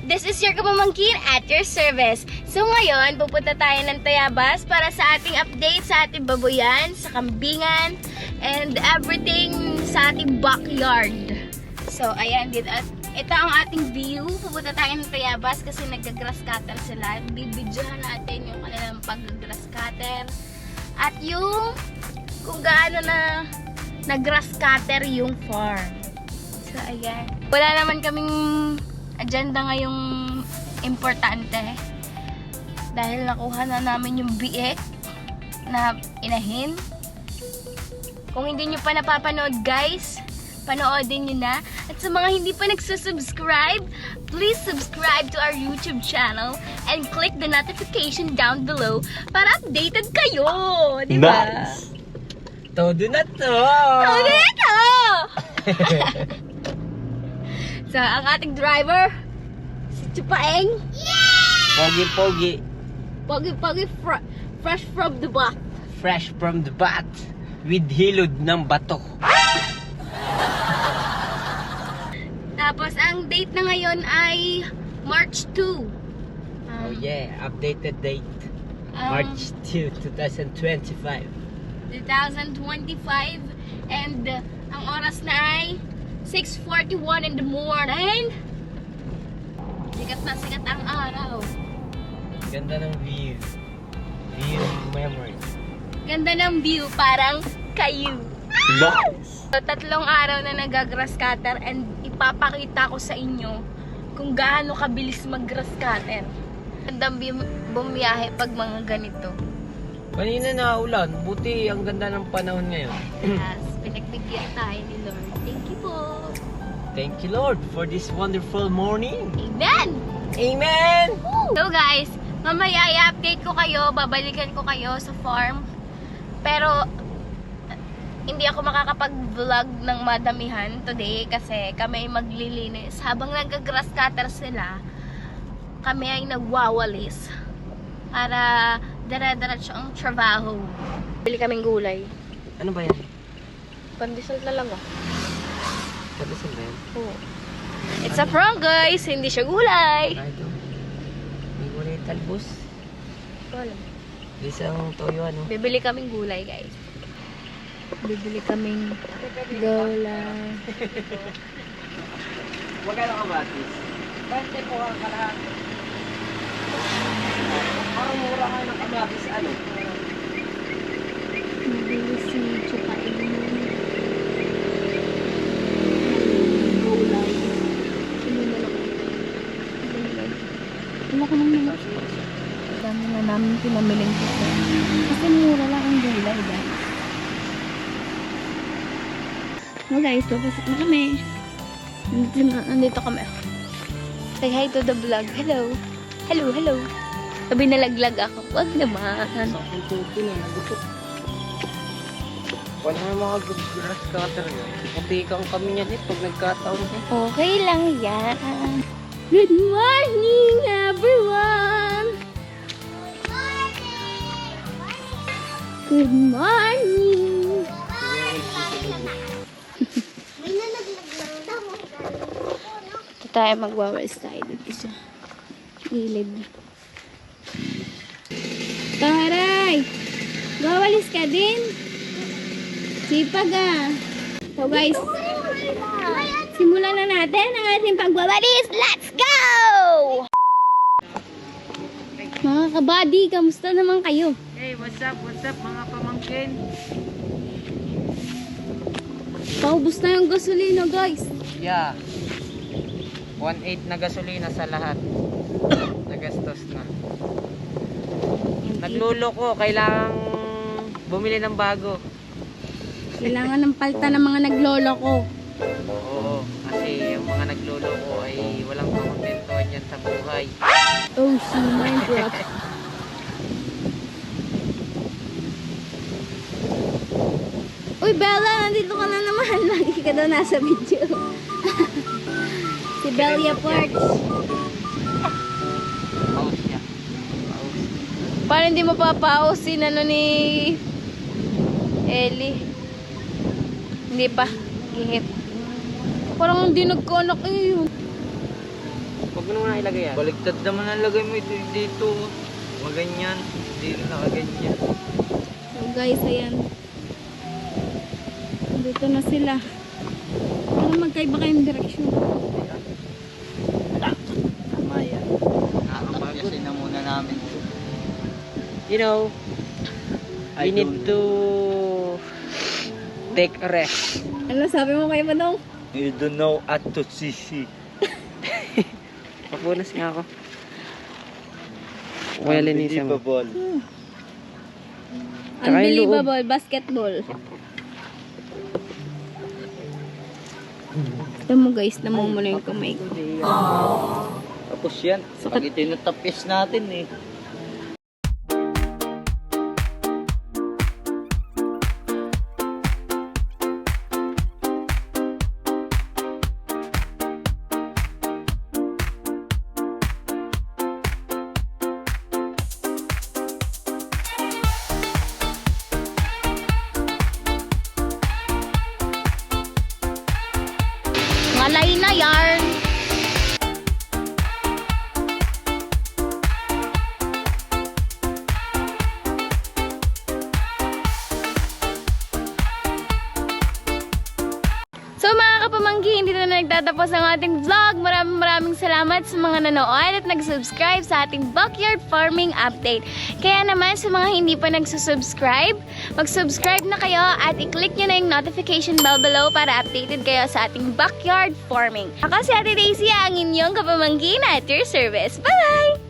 This is your kapamangkin at your service. So ngayon, pupunta tayo ng Tayabas para sa ating update sa ating baboyan, sa kambingan, and everything sa ating backyard. So ayan, ito ang ating view. Pupunta tayo ng Tayabas kasi nag-grass cutter sila. Bibidyohan natin yung kanilang pag-grass cutter at yung kung gaano na nag-grass cutter yung farm. So ayan. Wala naman kaming agenda ngayong importante dahil nakuha na namin yung biik na inahin. Kung hindi nyo pa napapanood guys, panoodin nyo na. At sa mga hindi pa nagsusubscribe, please subscribe to our YouTube channel and click the notification down below para updated kayo, di ba? Nice! Todo na to! Todo na to! So, ang ating driver, si Chupaeng. Pogi-pogi. Pogi-pogi, fresh from the bat. Fresh from the bat. With hilod ng bato. Tapos, ang date na ngayon ay March 2. Oh yeah, updated date. March 2, 2025. 2025. And ang oras na ay 6:41 in the morning. Sikat na sikat ang araw. Ganda ng view. View memory. Ganda ng view, parang kayo. Nice! So, 3 araw na nag-grass cutter and ipapakita ko sa inyo kung gaano kabilis mag-grass cutter. Gandang bumiyahe pag mga ganito. Kanina na ulan, buti ang ganda ng panahon ngayon. Yes, pinagbigyan tayo ni Lord. Thank you po. Thank you Lord for this wonderful morning. Amen! Amen! So guys, mamaya i-update ko kayo, babalikan ko kayo sa farm. Pero hindi ako makakapag-vlog ng madamihan today kasi kami ay maglilinis. Habang nag-grass cutter sila, kami ay nagwawalis para dara-diretso ang trabaho. Bili kaming gulay. Ano ba yan? Pandesal talaga. Padasin ba yan? Oo. It's a prank guys, hindi siya gulay. Ay, ito. May gulay talbos. Wala. Isang toyo ano. Bibili kaming gulay guys. Bibili kaming gulay. Magkano ka ba, Tis? 20 po ang kalahat. Parang mura nga ng kamatis, ano? Bibili si Chupain. Gulay. Wala ko nang mga. Dami na namin pinamiling ko. Kasi mura lang ang gulay guys. So guys, papasok na kami. Nandito kami. Say hi to the vlog. Hello. Hello, hello. Sabi nalaglag ako. Wag naman. Sakong tupi na, nagutot. Wala na mga grass cutter yan. Putikang kami yan pag nagkataon. Okay lang yan. Good morning, everyone! Good morning! Ito tayo magwawalis tayo dito sa gilid. Taray! Gawalis ka din? Sipag ah! So guys, simulan na natin ang ating pagwawalis. Let's go! Mga kabady, kamusta naman kayo? Hey, what's up mga pamangkin? Paubos na yung gasolina guys. Yeah. 1.8 na gasolina sa lahat. Nagastos na. Nagluloko, kailangang bumili ng bago. Kailangan ng palta ng mga nagloloko. Oo, kasi yung mga nagluloko ay walang kakontentuhan yan sa buhay. Oh, si Minecraft. Uy, Bella, nandito ka na naman. Lagi ka daw nasa video. Si Belia Parks. Paus siya. Paus. Paano hindi mapapausin ano ni Ellie? Hindi pa. Gihit. Parang hindi nagkaanak eh. Huwag mo na ilagay yan. Baligtad naman ang lagay mo dito. Maganyan. Dito nakaganyan. So guys, ayan. Dito na sila. Parang magkaiba kayong direksyon. Tama yan. Nakakapagod na muna namin. You know, I we need to take a rest. Ano sabi mo kay Manong? You don't know at to see. Papunas nga ako. Kuya linisan mo. Unbelievable. Tsaka yung Unbelievable basketball. Ito mo guys, namumula yung kamay ko. Tapos yan. Pag itinutapis natin eh. Malay na yarn. So mga kapamangkin, dito na nagtatapos ang ating vlog. Maraming salamat sa mga nanood at nag-subscribe sa ating backyard farming update. Kaya naman sa mga hindi pa nagsusubscribe, mag-subscribe na kayo at i-click nyo na yung notification bell below para updated kayo sa ating backyard farming. Ako si Ate Daisy, ang inyong kapamangkin at your service. Bye!